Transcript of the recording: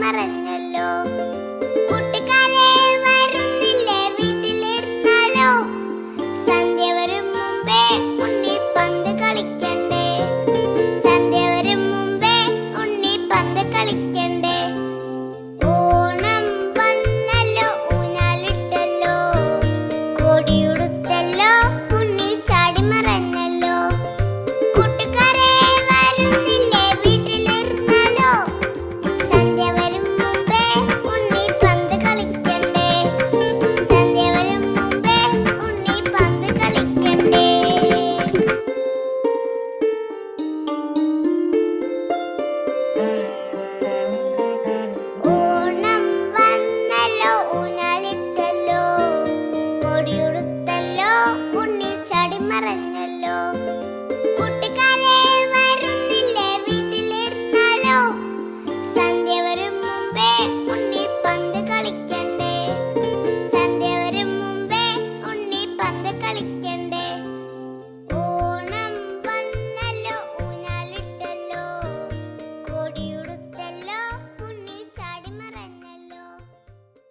മറഞ്ഞല്ലോ. കൂട്ടുകാരെ വരുന്നില്ലേ വീട്ടിലിരുന്നാലോ, സന്ധ്യ വരും മുമ്പേ ഉണ്ണി പന്ത് കളിക്കണ്ടേ, സന്ധ്യ വരും മുമ്പേ ഉണ്ണി പന്ത് കളിക്കണ്ടേ. ഓണം വന്നല്ലോ ഊഞ്ഞാലിട്ടല്ലോ, കോടിയുടുത്തല്ലോ ഉണ്ണി ചാടി മറഞ്ഞല്ലോ. കൂട്ടുകാരെ വരുന്നില്ലേ വീട്ടിലിരുന്നാലോ, സന്ധ്യ വരും മുമ്പേ ഉണ്ണി പന്ത് കളിക്കണ്ടേ, സന്ധ്യ വരും മുമ്പേ ഉണ്ണി പന്ത് കളിക്കണ്ടേ. ഓണം വന്നല്ലോ ഊഞ്ഞാലിട്ടല്ലോ, കോടിയുടുത്തല്ലോ ഉണ്ണി ചാടി മറഞ്ഞല്ലോ.